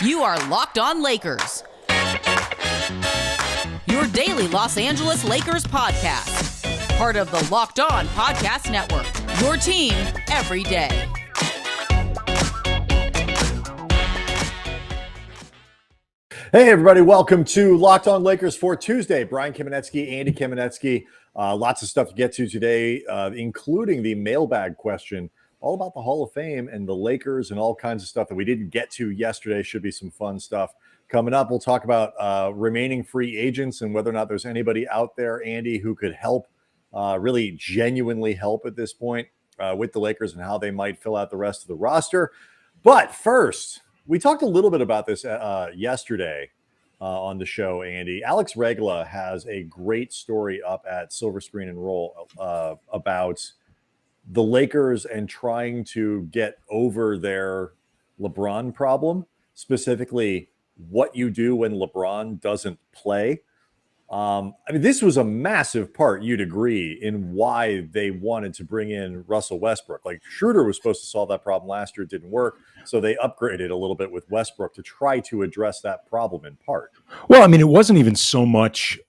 You are Locked On Lakers, your daily Los Angeles Lakers podcast. Part of the Locked On Podcast Network, your team every day. Hey, everybody. Welcome to Locked On Lakers for Tuesday. Brian Kamenetzkys, Andy Kamenetzkys. Lots of stuff to get to today, including the mailbag question all about the Hall of Fame and the Lakers and all kinds of stuff that we didn't get to yesterday. Should be some fun stuff coming up. We'll talk about remaining free agents and whether or not there's anybody out there, Andy, who could help, really genuinely help at this point with the Lakers and how they might fill out the rest of the roster. But first, we talked a little bit about this yesterday on the show, Andy. Alex Regla has a great story up at Silver Screen and Roll about the Lakers and trying to get over their LeBron problem, specifically what you do when LeBron doesn't play. I mean, this was a massive part, you'd agree, in why they wanted to bring in Russell Westbrook. Like, Schroeder was supposed to solve that problem last year. It didn't work. So they upgraded a little bit with Westbrook to try to address that problem in part. Well, I mean, it wasn't even so much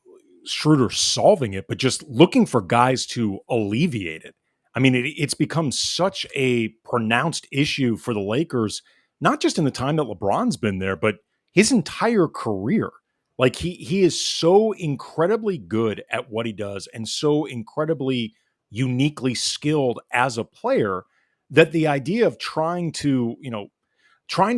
Schroeder solving it, but just looking for guys to alleviate it. I mean, it's become such a pronounced issue for the Lakers, not just in the time that LeBron's been there, but his entire career. Like, he is so incredibly good at what he does and so incredibly uniquely skilled as a player that the idea of trying to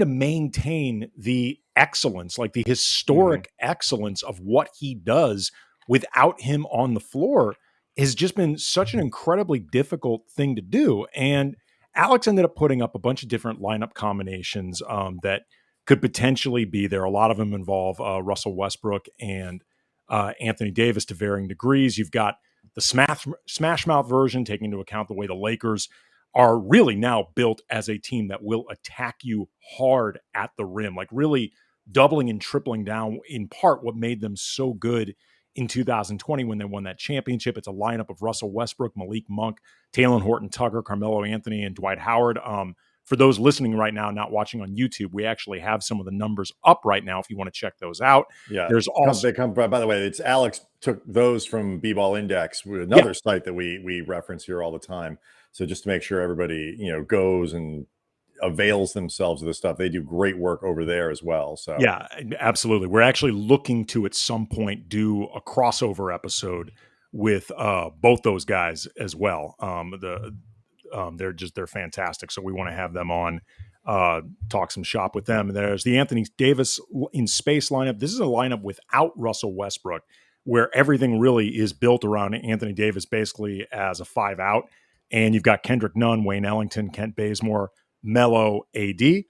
maintain the excellence, like the historic excellence of what he does without him on the floor, has just been such an incredibly difficult thing to do. And Alex ended up putting up a bunch of different lineup combinations that could potentially be there. A lot of them involve Russell Westbrook and Anthony Davis to varying degrees. You've got the smash mouth version, taking into account the way the Lakers are really now built as a team that will attack you hard at the rim, like really doubling and tripling down in part what made them so good in 2020 when they won that championship. It's a lineup of Russell Westbrook, Malik Monk, Taylor Horton-Tucker, Carmelo Anthony, and Dwight Howard. For those listening right now, not watching on YouTube, we actually have some of the numbers up right now if you want to check those out. Yeah, there's also they come. By the way, it's Alex took those from B-Ball Index, another site that we reference here all the time. So just to make sure everybody goes and avails themselves of this stuff, they do great work over there as well. So yeah, absolutely. We're actually looking to at some point do a crossover episode with both those guys as well. They're fantastic. So we want to have them on, talk some shop with them. There's the Anthony Davis in space lineup. This is a lineup without Russell Westbrook, where everything really is built around Anthony Davis basically as a 5-out. And you've got Kendrick Nunn, Wayne Ellington, Kent Bazemore, Melo, AD.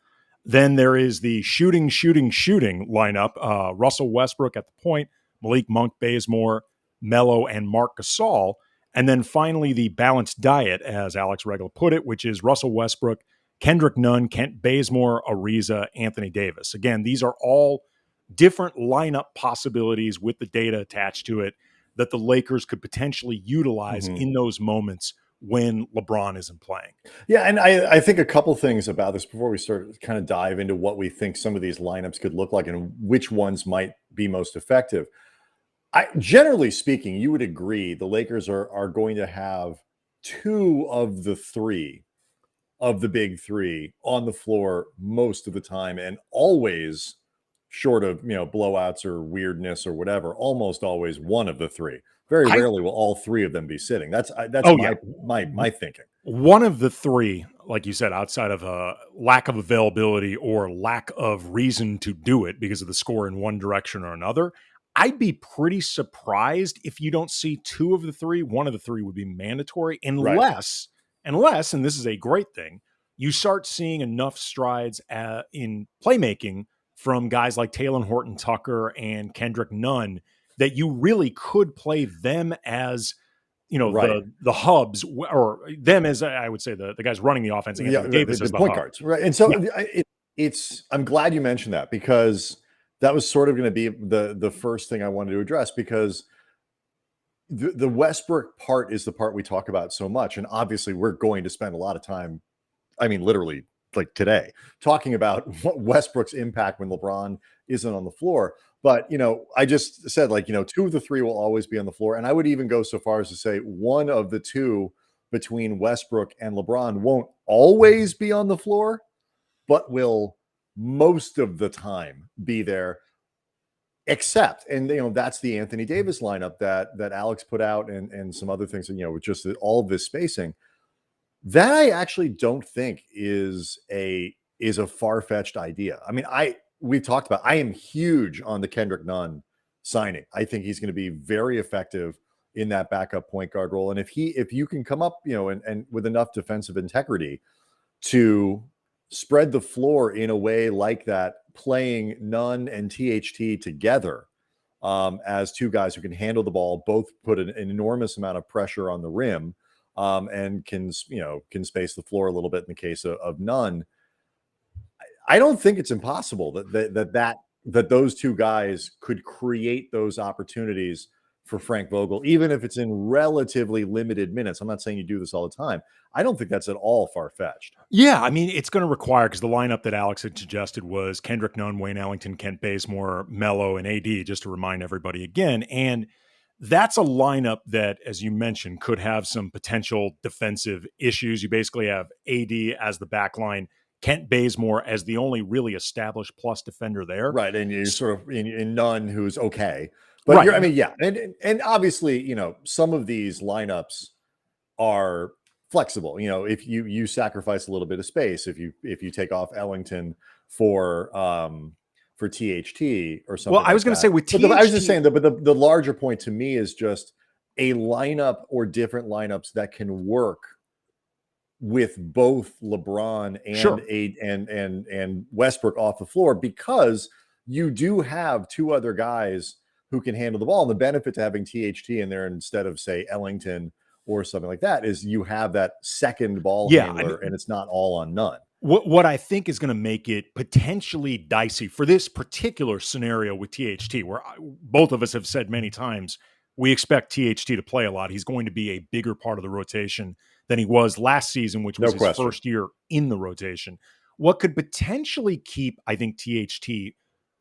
Then there is the shooting lineup. Russell Westbrook at the point, Malik Monk, Bazemore, Melo, and Marc Gasol. And then finally, the balanced diet, as Alex Regla put it, which is Russell Westbrook, Kendrick Nunn, Kent Bazemore, Ariza, Anthony Davis. Again, these are all different lineup possibilities with the data attached to it that the Lakers could potentially utilize in those moments when LeBron isn't playing. Yeah, and I think a couple things about this before we start kind of dive into what we think some of these lineups could look like and which ones might be most effective. Generally speaking, you would agree the Lakers are going to have two of the three of the big three on the floor most of the time, and always, short of blowouts or weirdness or whatever, almost always one of the three. Very rarely will all three of them be sitting. That's my thinking. One of the three, like you said, outside of a lack of availability or lack of reason to do it because of the score in one direction or another, I'd be pretty surprised if you don't see two of the three. One of the three would be mandatory unless, and this is a great thing, you start seeing enough strides in playmaking from guys like Taylor Horton-Tucker and Kendrick Nunn that you really could play them as, the hubs, or them as, I would say, the guys running the offense. Davis as the point hub. guards, right? And so I'm glad you mentioned that, because that was sort of going to be the first thing I wanted to address, because the Westbrook part is the part we talk about so much. And obviously we're going to spend a lot of time, I mean, literally like today, talking about Westbrook's impact when LeBron isn't on the floor. But, I just said, like, 2 of the 3 will always be on the floor. And I would even go so far as to say one of the 2 between Westbrook and LeBron won't always be on the floor, but will most of the time be there. Except, and that's the Anthony Davis lineup that Alex put out, and some other things, with just all of this spacing. That I actually don't think is a far-fetched idea. I mean, we've talked about, I am huge on the Kendrick Nunn signing. I think he's going to be very effective in that backup point guard role. And if you can come up, and with enough defensive integrity to spread the floor in a way like that, playing Nunn and THT together as 2 guys who can handle the ball, both put an enormous amount of pressure on the rim, and can space the floor a little bit in the case of Nunn. I don't think it's impossible that those 2 guys could create those opportunities for Frank Vogel, even if it's in relatively limited minutes. I'm not saying you do this all the time. I don't think that's at all far-fetched. Yeah, I mean, it's going to require, because the lineup that Alex had suggested was Kendrick Nunn, Wayne Ellington, Kent Bazemore, Melo, and AD, just to remind everybody again. And that's a lineup that, as you mentioned, could have some potential defensive issues. You basically have AD as the back line, Kent Bazemore as the only really established plus defender there. Right, and you're sort of in Nunn, who's okay. But right. I mean, yeah. And obviously, some of these lineups are flexible. If you sacrifice a little bit of space, if you take off Ellington for THT or something. Well, I was going to say with THT, I was just saying that, but the larger point to me is just a lineup or different lineups that can work with both LeBron and sure. and Westbrook off the floor, because you do have 2 other guys who can handle the ball. And the benefit to having THT in there instead of, say, Ellington or something like that is you have that second ball handler, and it's not all on Nunn. What I think is going to make it potentially dicey for this particular scenario with THT, where both of us have said many times, we expect THT to play a lot. He's going to be a bigger part of the rotation than he was last season, which was his first year in the rotation. What could potentially keep, I think, THT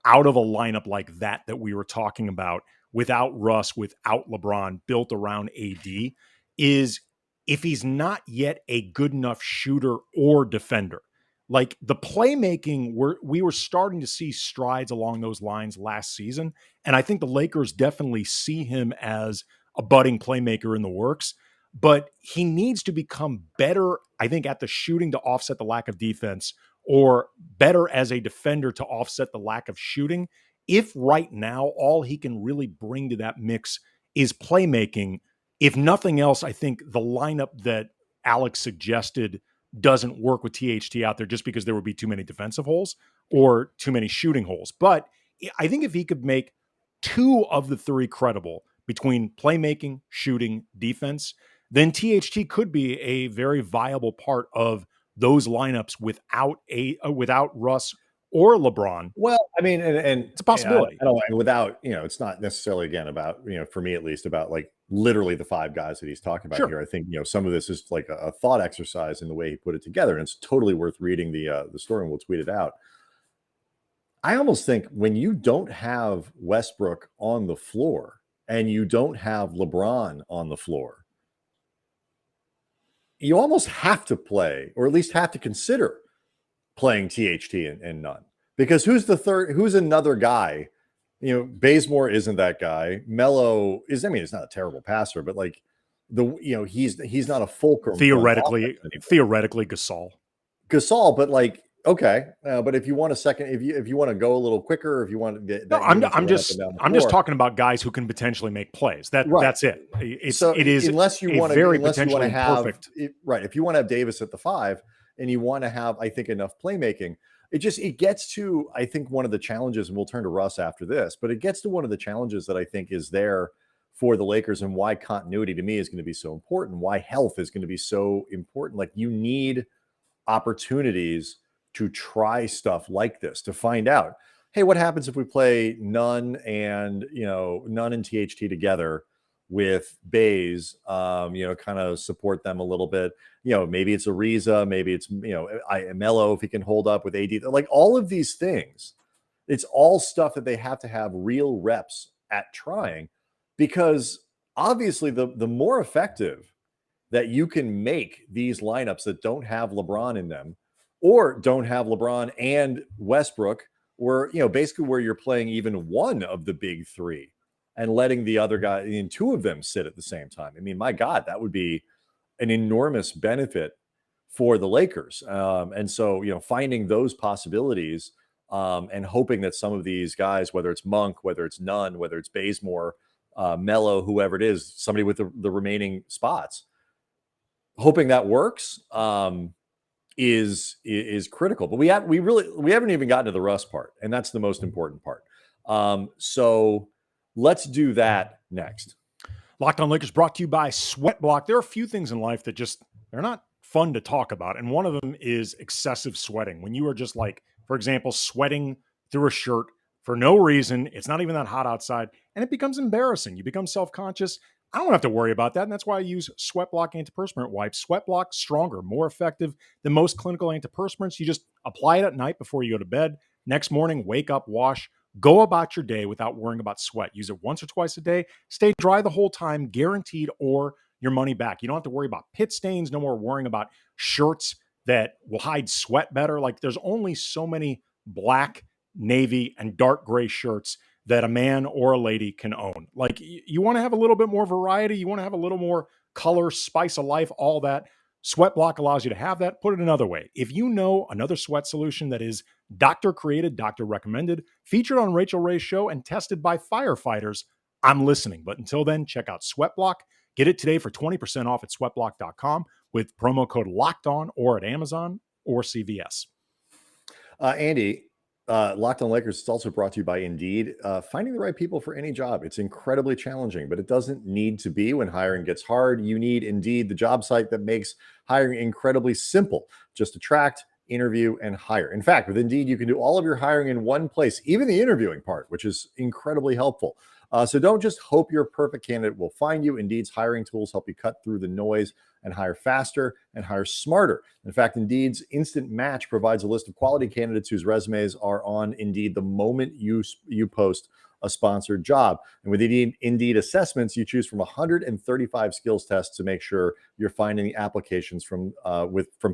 out of a lineup like that we were talking about, without Russ, without LeBron, built around AD, is if he's not yet a good enough shooter or defender. Like the playmaking, we were starting to see strides along those lines last season. And I think the Lakers definitely see him as a budding playmaker in the works. But he needs to become better, I think, at the shooting to offset the lack of defense, or better as a defender to offset the lack of shooting. If right now all he can really bring to that mix is playmaking, if nothing else, I think the lineup that Alex suggested doesn't work with THT out there, just because there would be too many defensive holes or too many shooting holes. But I think if he could make 2 of the 3 credible between playmaking, shooting, defense, then THT could be a very viable part of those lineups without Russ or LeBron. Well, I mean, and it's a possibility. I don't without, it's not necessarily, again, about, for me at least, about like literally the 5 guys that he's talking about here. I think, some of this is like a thought exercise in the way he put it together, and it's totally worth reading the story, and we'll tweet it out. I almost think when you don't have Westbrook on the floor and you don't have LeBron on the floor, you almost have to play, or at least have to consider playing THT and Nunn, because who's another guy? Bazemore isn't that guy. Melo is, I mean, it's not a terrible passer, but like he's not a fulcrum. Theoretically Gasol, but like, okay. But if you want a second, if you want to go a little quicker, if you want to get, I'm just talking about guys who can potentially make plays. That's it. It is unless you want to have perfect. If you want to have Davis at the 5 and you want to have, I think, enough playmaking, it gets to, I think, one of the challenges, and we'll turn to Russ after this, but it gets to one of the challenges that I think is there for the Lakers, and why continuity to me is going to be so important, why health is going to be so important. Like, you need opportunities to try stuff like this, to find out, hey, what happens if we play Nunn and THT together with Bays, kind of support them a little bit. Maybe it's Ariza, maybe it's, Melo, if he can hold up with AD, like all of these things. It's all stuff that they have to have real reps at trying, because obviously the more effective that you can make these lineups that don't have LeBron in them, or don't have LeBron and Westbrook, or, basically where you're playing even one of the big three and letting the other guy in, two of them sit at the same time. I mean, my God, that would be an enormous benefit for the Lakers. And so, finding those possibilities, and hoping that some of these guys, whether it's Monk, whether it's Nunn, whether it's Bazemore, Melo, whoever it is, somebody with the remaining spots, hoping that works, is critical. But we haven't even gotten to the Russ part, and that's the most important part. So let's do that next. Locked On Lakers brought to you by Sweat Block. There are a few things in life that they're not fun to talk about, and one of them is excessive sweating. When you are just like, for example, sweating through a shirt for no reason, it's not even that hot outside, and it becomes embarrassing. You become self-conscious. I don't have to worry about that, and that's why I use Sweat Block antiperspirant wipes. Sweat Block, stronger, more effective than most clinical antiperspirants. You just apply it at night before you go to bed. Next morning, wake up, wash, go about your day without worrying about sweat. Use it once or twice a day. Stay dry the whole time, guaranteed, or your money back. You don't have to worry about pit stains. No more worrying about shirts that will hide sweat better. Like, there's only so many black, navy, and dark gray shirts that a man or a lady can own. Like, you want to have a little bit more variety. You want to have a little more color, spice of life, all that. Sweat Block allows you to have that. Put it another way. If you know another sweat solution that is doctor created, doctor recommended, featured on Rachel Ray's show, and tested by firefighters, I'm listening. But until then, check out Sweat Block. Get it today for 20% off at sweatblock.com with promo code LOCKEDON, or at Amazon or CVS. Andy, Locked On Lakers is also brought to you by Indeed. Finding the right people for any job, it's incredibly challenging, but it doesn't need to be. When hiring gets hard, you need Indeed, the job site that makes hiring incredibly simple. Just attract, interview, and hire. In fact, with Indeed, you can do all of your hiring in one place, even the interviewing part, which is incredibly helpful. So don't just hope your perfect candidate will find you. Indeed's hiring tools help you cut through the noise and hire faster and hire smarter. In fact, Indeed's Instant Match provides a list of quality candidates whose resumes are on Indeed the moment you post a sponsored job. And with Indeed assessments, you choose from 135 skills tests to make sure you're finding the applications from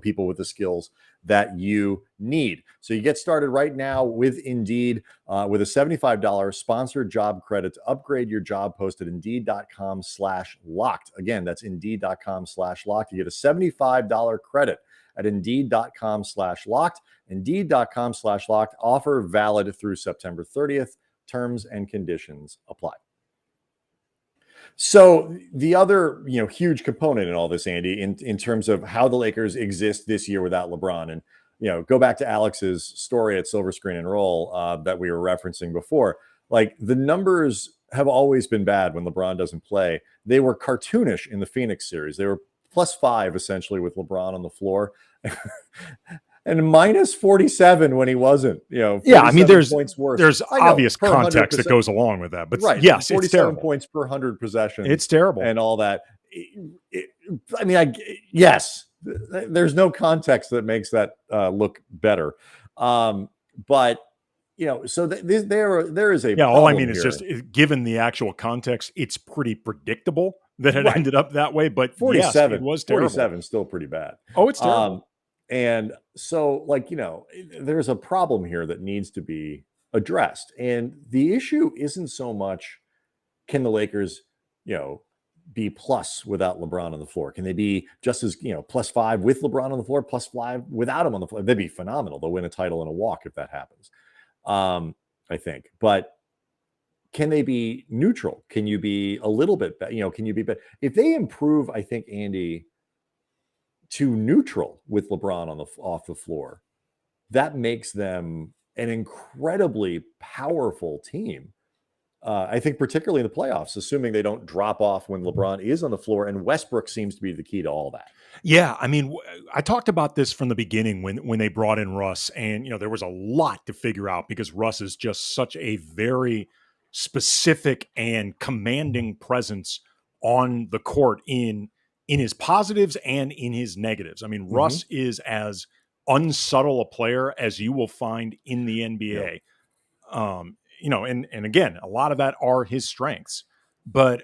people with the skills that you need. So you get started right now with Indeed with a $75 sponsored job credit to upgrade your job post at Indeed.com/locked. Again, that's Indeed.com/locked. You get a $75 credit at Indeed.com/locked. Indeed.com/locked. Offer valid through September 30th. Terms and conditions apply. So the other, huge component in all this, Andy, in terms of how the Lakers exist this year without LeBron, and, go back to Alex's story at Silver Screen and Roll that we were referencing before. Like, the numbers have always been bad when LeBron doesn't play. They were cartoonish in the Phoenix series. They were +5 essentially with LeBron on the floor. And -47 when he wasn't, Yeah, I mean, there's points worse. There's obvious context that goes along with that, but right, yes, 47 it's terrible. points per 100 possessions. It's terrible, and all that. Yes, there's no context that makes that look better. But so there is a all I mean here. is just, given the actual context, it's pretty predictable that it ended up that way. But 47, yes, it was terrible. 47 still pretty bad. Oh, it's terrible. And so, there's a problem here that needs to be addressed. And the issue isn't so much, can the Lakers, be plus without LeBron on the floor? Can they be just as, +5 with LeBron on the floor, +5 without him on the floor? They'd be phenomenal. They'll win a title and a walk if that happens, I think. But can they be neutral? Can you be a little bit better? Can you be better? If they improve, I think, Andy, to neutral with LeBron off the floor, that makes them an incredibly powerful team. I think particularly in the playoffs, assuming they don't drop off when LeBron is on the floor, and Westbrook seems to be the key to all that. Yeah, I mean, I talked about this from the beginning when they brought in Russ, and there was a lot to figure out because Russ is just such a very specific and commanding presence on the court in his positives and in his negatives. I mean, Russ is as unsubtle a player as you will find in the NBA. And again, a lot of that are his strengths. But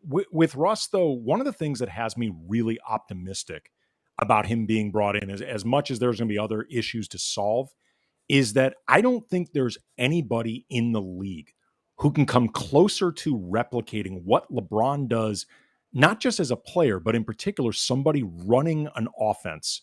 with Russ, though, one of the things that has me really optimistic about him being brought in, as much as there's going to be other issues to solve, is that I don't think there's anybody in the league who can come closer to replicating what LeBron does, not just as a player, but in particular, somebody running an offense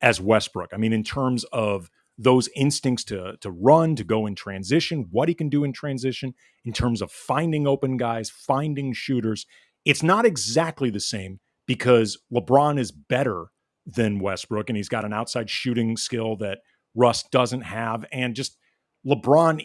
as Westbrook. I mean, in terms of those instincts to run, to go in transition, what he can do in transition, in terms of finding open guys, finding shooters. It's not exactly the same because LeBron is better than Westbrook, and he's got an outside shooting skill that Russ doesn't have. And just LeBron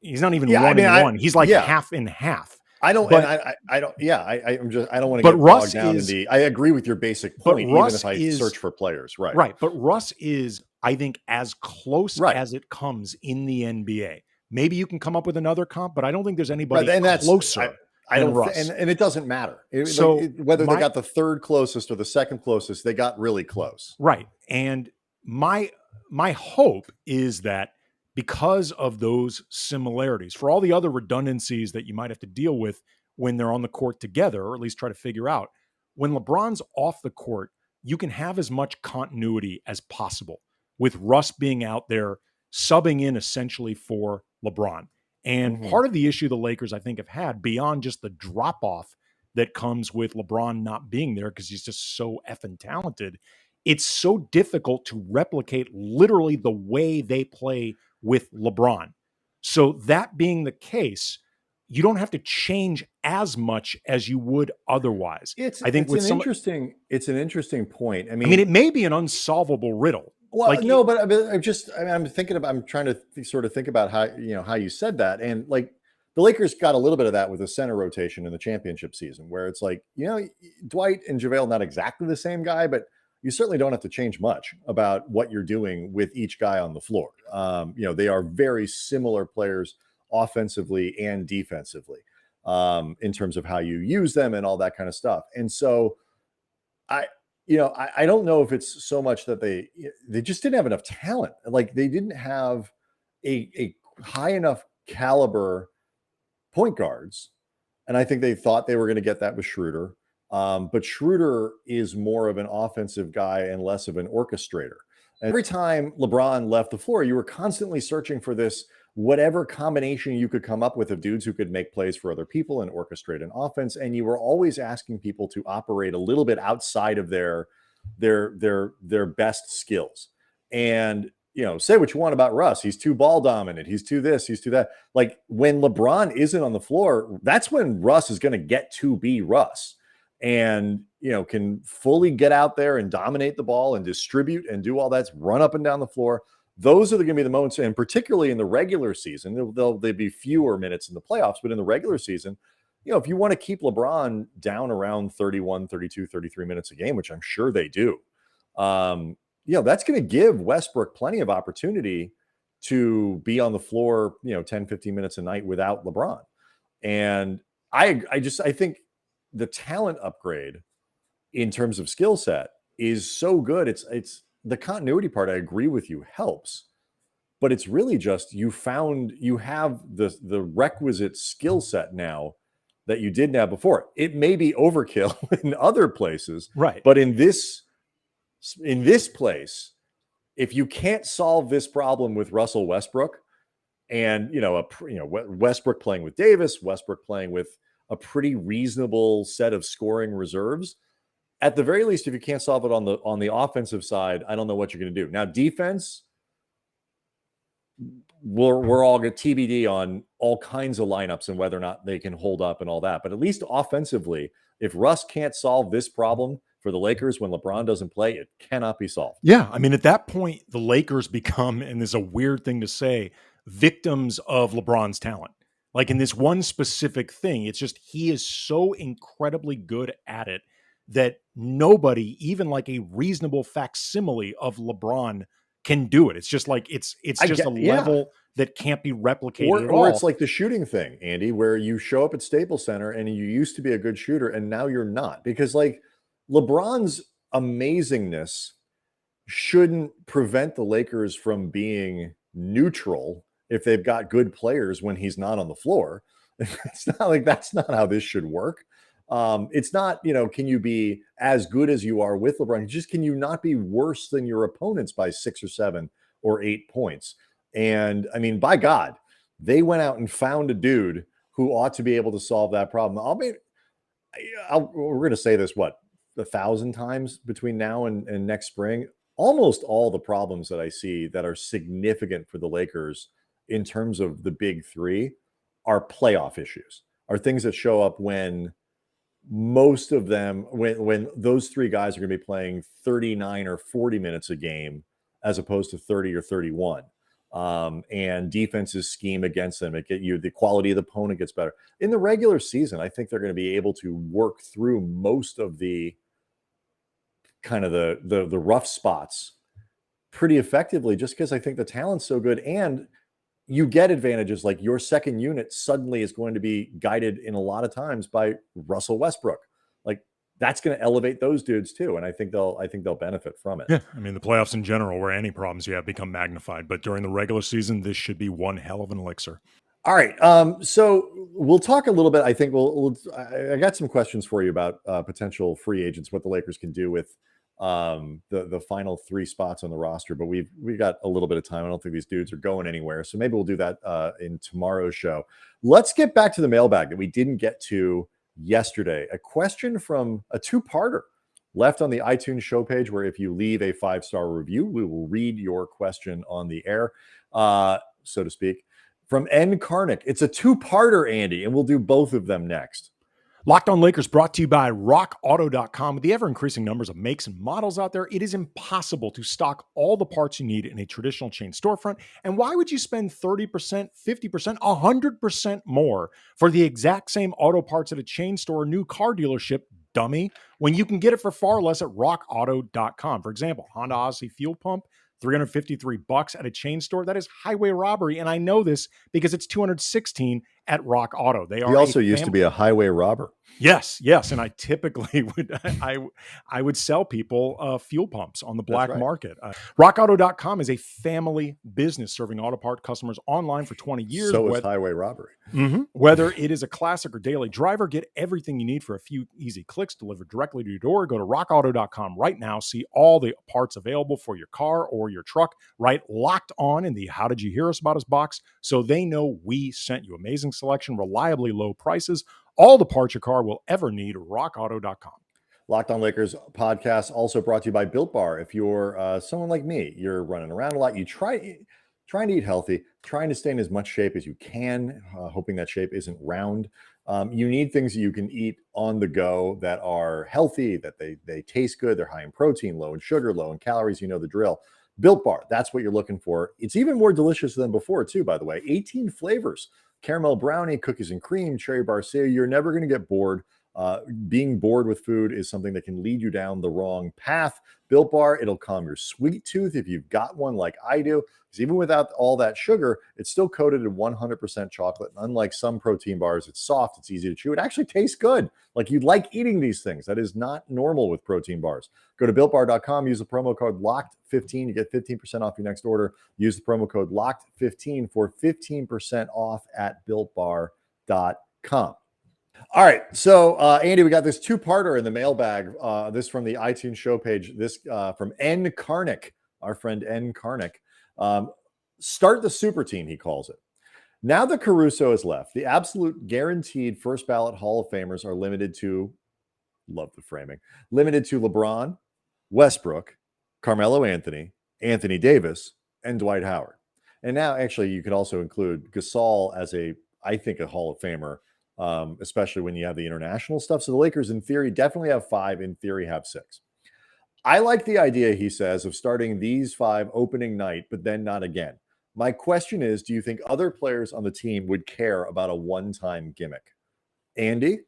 he's not even 1-1. He's like half and half. I don't want to get Russ bogged down in I agree with your basic point, even if I search for players. Right. But Russ is, I think, as close as it comes in the NBA. Maybe you can come up with another comp, but I don't think there's anybody closer. I don't, Russ. And it doesn't matter. Whether they got the third closest or the second closest, they got really close. Right. And my hope is that because of those similarities, for all the other redundancies that you might have to deal with when they're on the court together, or at least try to figure out, when LeBron's off the court, you can have as much continuity as possible with Russ being out there subbing in essentially for LeBron. And part of the issue the Lakers, I think, have had beyond just the drop-off that comes with LeBron not being there because he's just so effing talented, it's so difficult to replicate literally the way they play with LeBron. So that being the case, you don't have to change as much as you would otherwise. It's an interesting point. I mean, it may be an unsolvable riddle. Well, but I'm trying to sort of think about how you said that. And like the Lakers got a little bit of that with the center rotation in the championship season, where it's like, Dwight and JaVale, not exactly the same guy, but you certainly don't have to change much about what you're doing with each guy on the floor. They are very similar players offensively and defensively in terms of how you use them and all that kind of stuff. And so I don't know if it's so much that they just didn't have enough talent. Like they didn't have a high enough caliber point guards. And I think they thought they were going to get that with Schroeder. But Schroeder is more of an offensive guy and less of an orchestrator. And every time LeBron left the floor, you were constantly searching for this, whatever combination you could come up with of dudes who could make plays for other people and orchestrate an offense. And you were always asking people to operate a little bit outside of their best skills. And, say what you want about Russ. He's too ball dominant. He's too this, he's too that. Like when LeBron isn't on the floor, that's when Russ is going to get to be Russ. And, can fully get out there and dominate the ball and distribute and do all that, run up and down the floor. Those are going to be the moments, and particularly in the regular season, there'll be fewer minutes in the playoffs, but in the regular season, if you want to keep LeBron down around 31, 32, 33 minutes a game, which I'm sure they do, that's going to give Westbrook plenty of opportunity to be on the floor, 10, 15 minutes a night without LeBron. And I think the talent upgrade in terms of skill set is so good. It's the continuity part. I agree with you, helps, but it's really just you have the requisite skill set now that you didn't have before. It may be overkill in other places, right? But in this place, if you can't solve this problem with Russell Westbrook, and Westbrook playing with Davis, Westbrook playing with a pretty reasonable set of scoring reserves, at the very least, if you can't solve it on the offensive side, I don't know what you're going to do. Now, defense, we're all going to TBD on all kinds of lineups and whether or not they can hold up and all that. But at least offensively, if Russ can't solve this problem for the Lakers when LeBron doesn't play, it cannot be solved. Yeah, I mean, at that point, the Lakers become, and this is a weird thing to say, victims of LeBron's talent. Like in this one specific thing, it's just he is so incredibly good at it that nobody, even like a reasonable facsimile of LeBron, can do it. It's just like it's just a level that can't be replicated at all. Or it's like the shooting thing, Andy, where you show up at Staples Center and you used to be a good shooter and now you're not. Because like LeBron's amazingness shouldn't prevent the Lakers from being neutral if they've got good players when he's not on the floor. It's not like that's not how this should work. It's not, can you be as good as you are with LeBron? Just can you not be worse than your opponents by 6 or 7 or 8 points? And I mean, by God, they went out and found a dude who ought to be able to solve that problem. We're going to say this, 1,000 times between now and next spring. Almost all the problems that I see that are significant for the Lakers in terms of the big three are playoff issues, are things that show up when most of them, when those three guys are going to be playing 39 or 40 minutes a game as opposed to 30 or 31. And defenses scheme against them. The quality of the opponent gets better. In the regular season, I think they're going to be able to work through most of the kind of the rough spots pretty effectively, just because I think the talent's so good. And you get advantages like your second unit suddenly is going to be guided in a lot of times by Russell Westbrook. Like that's going to elevate those dudes too. And I think they'll benefit from it. Yeah. I mean, the playoffs in general, where any problems you have become magnified, but during the regular season, this should be one hell of an elixir. All right. So we'll talk a little bit. I think I got some questions for you about potential free agents, what the Lakers can do with the final 3 spots on the roster, but we've got a little bit of time. I don't think these dudes are going anywhere, so maybe we'll do that in tomorrow's show. Let's get back to the mailbag that we didn't get to yesterday. A question from a 2-parter left on the iTunes show page, where if you leave a 5-star review, we will read your question on the air, so to speak, from N. Karnick. It's a 2-parter, Andy, and we'll do both of them next. Locked On Lakers brought to you by RockAuto.com. With the ever-increasing numbers of makes and models out there, it is impossible to stock all the parts you need in a traditional chain storefront. And why would you spend 30%, 50%, 100% more for the exact same auto parts at a chain store or new car dealership, dummy, when you can get it for far less at RockAuto.com? For example, Honda Odyssey fuel pump, $353 at a chain store. That is highway robbery, and I know this because it's $216 at Rock Auto. They are. He also used to be a highway robber. Yes, and I typically I would sell people fuel pumps on the black market. RockAuto.com is a family business serving auto part customers online for 20 years. So is highway robbery. Mm-hmm. Whether it is a classic or daily driver, get everything you need for a few easy clicks delivered directly to your door. Go to RockAuto.com right now. See all the parts available for your car or your truck. Right, Locked On in the How Did You Hear Us About Us box, so they know we sent you. Amazing selection, reliably low prices, all the parts your car will ever need. RockAuto.com. Locked On Lakers podcast also brought to you by Built Bar. If you're someone like me, you're running around a lot, you trying to eat healthy, trying to stay in as much shape as you can, hoping that shape isn't round. You need things that you can eat on the go that are healthy, that they taste good, they're high in protein, low in sugar, low in calories. You know the drill. Built Bar, that's what you're looking for. It's even more delicious than before too, by the way. 18 flavors. Caramel brownie, cookies and cream, cherry barcia. You're never going to get bored. Being bored with food is something that can lead you down the wrong path. Built Bar, it'll calm your sweet tooth if you've got one like I do, because even without all that sugar, it's still coated in 100% chocolate. And unlike some protein bars, it's soft, it's easy to chew. It actually tastes good. Like you'd like eating these things. That is not normal with protein bars. Go to BuiltBar.com, use the promo code LOCKED15. You get 15% off your next order. Use the promo code LOCKED15 for 15% off at BuiltBar.com. All right. So, Andy, we got this 2-parter in the mailbag. This from the iTunes show page. This from N. Karnick, our friend N. Karnick. Start the super team, he calls it. Now that Caruso has left, the absolute guaranteed first ballot Hall of Famers are limited to, love the framing, limited to LeBron, Westbrook, Carmelo Anthony, Anthony Davis, and Dwight Howard. And now, actually, you could also include Gasol as I think, a Hall of Famer. Especially when you have the international stuff. So the Lakers, in theory, definitely have 5. In theory, have 6. I like the idea, he says, of starting these 5 opening night, but then not again. My question is, do you think other players on the team would care about a one-time gimmick? Andy?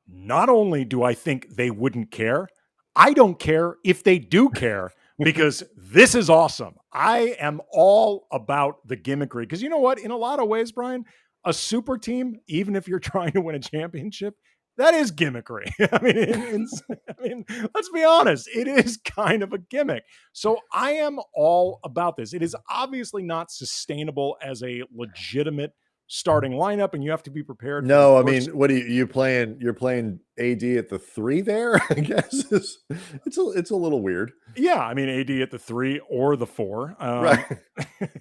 Not only do I think they wouldn't care, I don't care if they do care, because this is awesome. I am all about the gimmickry because you know what? In a lot of ways, Brian, a super team, even if you're trying to win a championship, that is gimmickry. I mean, let's be honest. It is kind of a gimmick. So I am all about this. It is obviously not sustainable as a legitimate starting lineup, and you have to be prepared. No, I mean, what are you playing? You're playing AD at the 3 there. I guess it's a little weird. Yeah, I mean AD at the 3 or the 4. Right.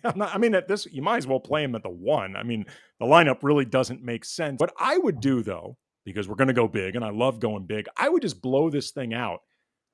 I mean, at this, you might as well play him at the 1. I mean, the lineup really doesn't make sense. What I would do though, because we're going to go big, and I love going big, I would just blow this thing out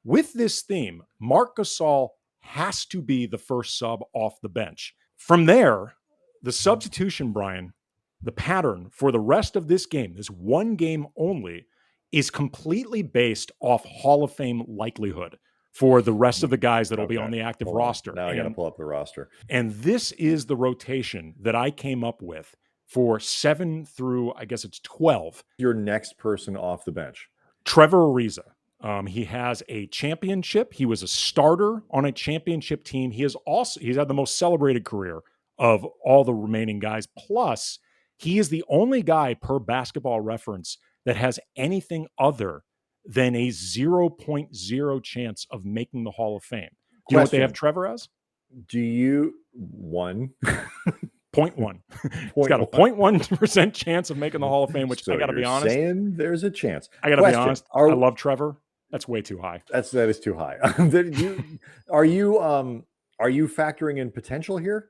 with this theme. Marc Gasol has to be the first sub off the bench. From there, the substitution, Brian, the pattern for the rest of this game, this one game only, is completely based off Hall of Fame likelihood for the rest of the guys that will be on the active roster. Now I got to pull up the roster. And this is the rotation that I came up with for 7 through, I guess it's 12. Your next person off the bench. Trevor Ariza. He has a championship. He was a starter on a championship team. He's had the most celebrated career of all the remaining guys. Plus, he is the only guy per Basketball Reference that has anything other than a 0.0 chance of making the Hall of Fame. Do you know what they have Trevor as? Do you 1? 0.1. He's got a 0.1% chance of making the Hall of Fame, which so I got to be honest. Saying there's a chance. I got to be honest. I love Trevor. That's way too high. That is too high. Are you factoring in potential here,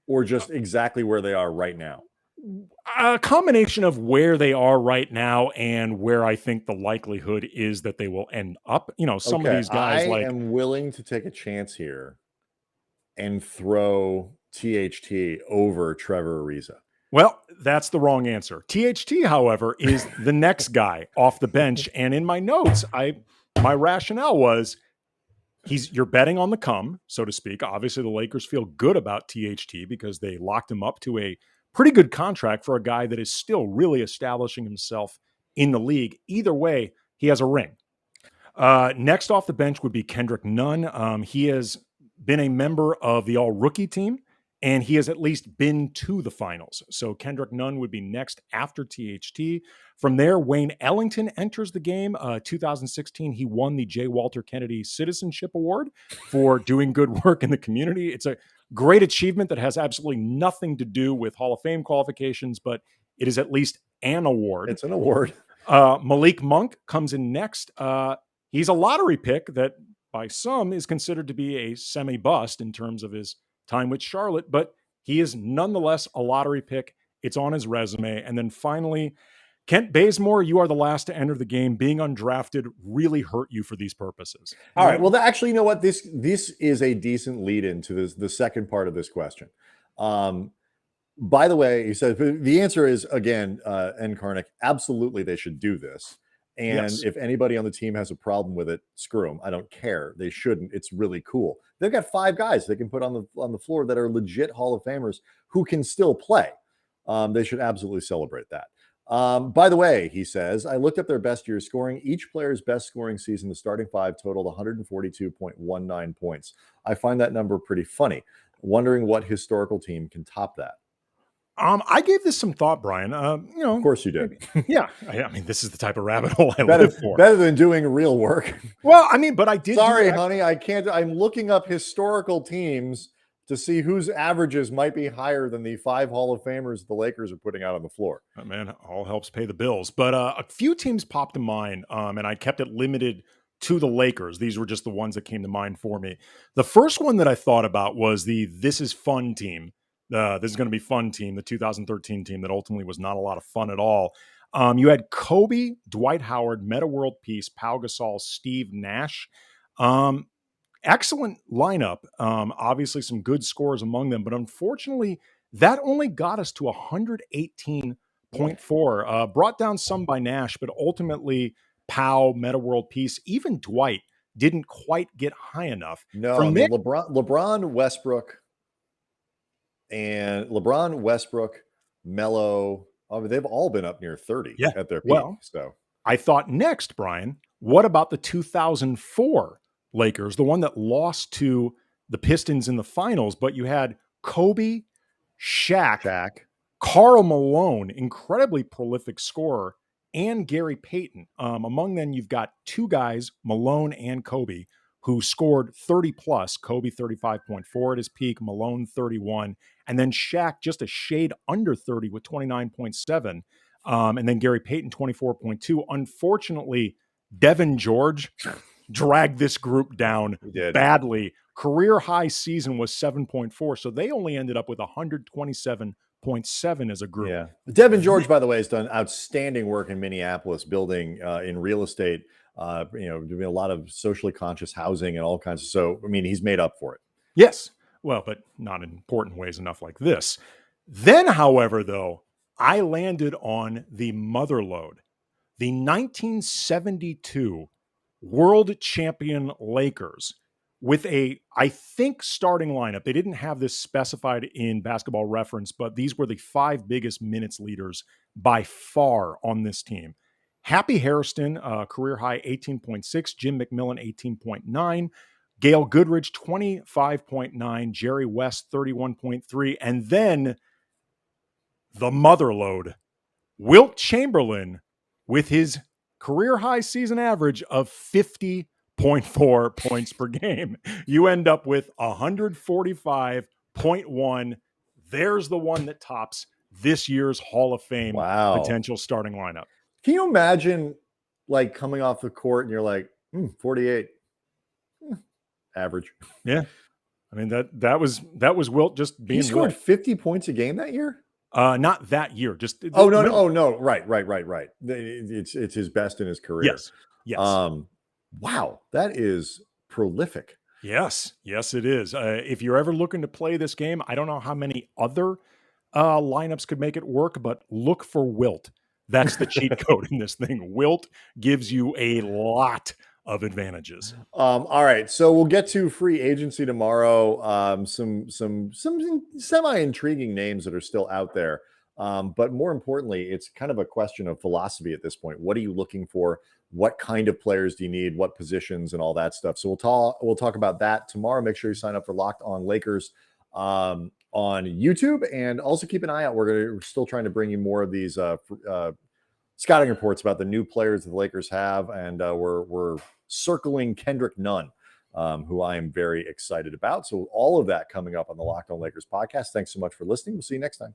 or just exactly where they are right now? A combination of where they are right now and where I think the likelihood is that they will end up. You know, some of these guys I am willing to take a chance here and throw THT over Trevor Ariza. Well, that's the wrong answer. THT, however, is the next guy off the bench. And in my notes, my rationale was you're betting on the come, so to speak. Obviously, the Lakers feel good about THT because they locked him up to a pretty good contract for a guy that is still really establishing himself in the league. Either way, he has a ring. Next off the bench would be Kendrick Nunn. He has been a member of the all-rookie team, and he has at least been to the finals. So Kendrick Nunn would be next after THT. From there, Wayne Ellington enters the game. 2016, he won the J. Walter Kennedy Citizenship Award for doing good work in the community. It's a great achievement that has absolutely nothing to do with Hall of Fame qualifications, but it is at least an award. It's an award. Malik Monk comes in next. He's a lottery pick that by some is considered to be a semi-bust in terms of his time with Charlotte, but he is nonetheless a lottery pick. It's on his resume. And then finally, Kent Bazemore, you are the last to enter the game. Being undrafted really hurt you for these purposes. All right. Well, actually, you know what? This is a decent lead into the second part of this question. By the way, he said the answer is, again, N. Karnick, absolutely they should do this. And if anybody on the team has a problem with it, screw them. I don't care. They shouldn't. It's really cool. They've got 5 guys they can put on the floor that are legit Hall of Famers who can still play. They should absolutely celebrate that. By the way, he says, I looked up their best year scoring. Each player's best scoring season, the starting 5 totaled 142.19 points. I find that number pretty funny. Wondering what historical team can top that. I gave this some thought, Brian. Of course you did. Yeah. I mean, this is the type of rabbit hole I live for. Better than doing real work. Well, I mean, but I did. Sorry, honey. I can't. I'm looking up historical teams to see whose averages might be higher than the 5 Hall of Famers the Lakers are putting out on the floor. Oh, man, all helps pay the bills. But a few teams popped to mind, and I kept it limited to the Lakers. These were just the ones that came to mind for me. The first one that I thought about was the This Is Fun team. This is going to be fun team, the 2013 team that ultimately was not a lot of fun at all. You had Kobe, Dwight Howard, Metta World Peace, Pau Gasol, Steve Nash. Excellent lineup. Obviously some good scores among them, but unfortunately that only got us to 118.4. Brought down some by Nash, but ultimately Pau, Metta World Peace, even Dwight didn't quite get high enough. No, LeBron Westbrook, Melo, they've all been up near 30 at their peak. Well, so I thought next, Brian, what about the 2004 Lakers, the one that lost to the Pistons in the finals, but you had Kobe, Shaq, Karl Malone, incredibly prolific scorer, and Gary Payton. Among them, you've got two guys, Malone and Kobe, who scored 30 plus. Kobe 35.4 at his peak, Malone 31, and then Shaq just a shade under 30 with 29.7, and then Gary Payton 24.2. Unfortunately, Devin George dragged this group down badly. Career high season was 7.4, so they only ended up with 127.7 as a group. Yeah, Devin George, by the way, has done outstanding work in Minneapolis, building in real estate. Doing a lot of socially conscious housing and all kinds of. So, I mean, he's made up for it. Yes, well, but not in important ways enough like this. Then, however, though, I landed on the motherlode, the 1972 world champion Lakers, with a, I think, starting lineup. They didn't have this specified in Basketball Reference, but these were the 5 biggest minutes leaders by far on this team. Happy Hairston, career high 18.6, Jim McMillan 18.9, Gail Goodrich 25.9, Jerry West 31.3, and then the motherlode, Wilt Chamberlain, with his career high season average of 50.4 points per game. You end up with 145.1. There's the one that tops this year's Hall of Fame potential starting lineup. Can you imagine, like, coming off the court and you're like, 48, average? Yeah, I mean that was Wilt just being. He scored 50 points a game that year. Not that year. Just no, right. It's his best in his career. Yes. Wow, that is prolific. Yes, it is. If you're ever looking to play this game, I don't know how many other lineups could make it work, but look for Wilt. That's the cheat code in this thing. Wilt gives you a lot of advantages. All right, so we'll get to free agency tomorrow. Some semi-intriguing names that are still out there. But more importantly, it's kind of a question of philosophy at this point. What are you looking for? What kind of players do you need? What positions and all that stuff? So we'll talk about that tomorrow. Make sure you sign up for Locked On Lakers on YouTube, and also keep an eye out. We're still trying to bring you more of these scouting reports about the new players that the Lakers have, and we're circling Kendrick Nunn, who I am very excited about. So all of that coming up on the Locked On Lakers podcast. Thanks so much for listening. We'll see you next time.